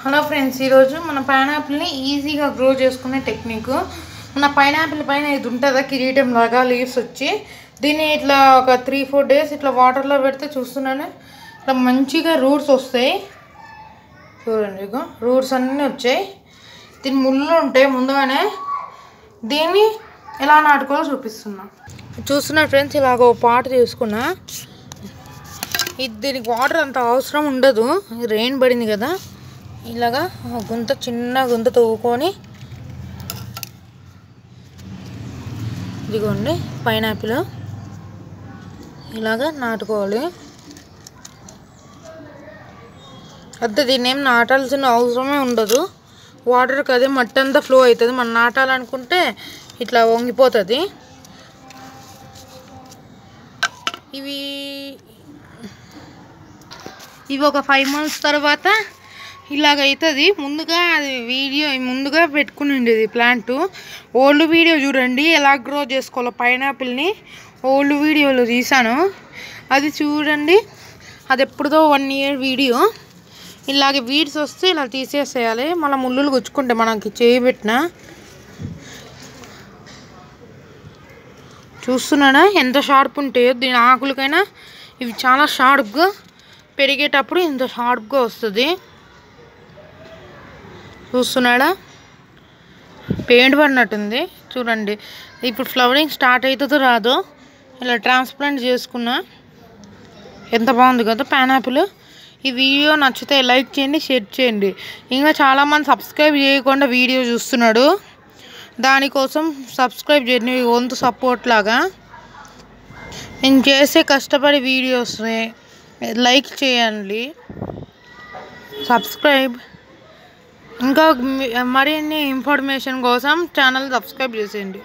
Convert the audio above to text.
Hello friends, ఈరోజు మన పైనాపిల్ని ఈజీగా గ్రో చేసుకునే టెక్నిక్. మన పైనాపిల్ పైన ఇది ఉంటుందా కిరీటం లాగా లీవ్స్ వచ్చి, దీన్ని ఇట్లా ఒక 3-4 డేస్ ఇట్లా వాటర్లో పెడితే చూస్తున్నాను ఇట్లా మంచిగా రూట్స్ వస్తాయి. చూడండి, ఇక రూట్స్ అన్నీ వచ్చాయి. దీని ముళ్ళు ఉంటాయి ముందుగానే. దీన్ని ఎలా నాటుకోవాలో చూపిస్తున్నా. చూస్తున్నా ఫ్రెండ్స్, ఇలాగ ఒక పాట్ తీసుకున్నా. దీనికి వాటర్ అంత అవసరం ఉండదు, రెయిన్ పడింది కదా. ఇలాగా గుంత చిన్న గుంత తవ్వుకొని, ఇదిగోండి పైనాపిల్ ఇలాగా నాటుకోవాలి. అంతే, దీన్ని ఏం నాటాల్సిన అవసరమే ఉండదు. వాటర్కి అదే మట్టి అంతా ఫ్లో అవుతుంది. మనం నాటాలనుకుంటే ఇట్లా వంగిపోతుంది. ఇవి ఒక 5 months తర్వాత ఇలాగ అవుతుంది. ముందుగా అది వీడియో ముందుగా పెట్టుకుని ఉండేది ప్లాంట్. ఓల్డ్ వీడియో చూడండి, ఎలా గ్రో చేసుకోవాలో పైనాపిల్ని. ఓల్డ్ వీడియోలో తీసాను, అది చూడండి. అది ఎప్పుడుదో 1 year వీడియో. ఇలాగే వీడ్స్ వస్తే ఇలా తీసేసేయాలి. మళ్ళీ ముళ్ళులు గుచ్చుకుంటే మనకి చేయబెట్టిన. చూస్తున్నాడా ఎంత షార్ప్ ఉంటాయో దీని ఆకులకైనా. ఇవి చాలా షార్ప్గా పెరిగేటప్పుడు ఇంత షార్ప్గా వస్తుంది. చూస్తున్నాడా, పెయింట్ పడినట్టుంది చూడండి. ఇప్పుడు ఫ్లవరింగ్ స్టార్ట్ అవుతుందో రాదో. ఇలా ట్రాన్స్ప్లాంట్ చేసుకున్నా. ఎంత బాగుంది కదా పైనాపిల్. ఈ వీడియో నచ్చితే లైక్ చేయండి, షేర్ చేయండి. ఇంకా చాలామంది సబ్స్క్రైబ్ చేయకుండా వీడియో చూస్తున్నాడు. దానికోసం సబ్స్క్రైబ్ చేయండి, వంతు సపోర్ట్ లాగా. నేను చేసే కష్టపడి వీడియోస్ని లైక్ చేయండి, సబ్స్క్రైబ్. ఇంకా మరిన్ని ఇన్ఫర్మేషన్ కోసం ఛానల్ సబ్స్క్రైబ్ చేసేయండి.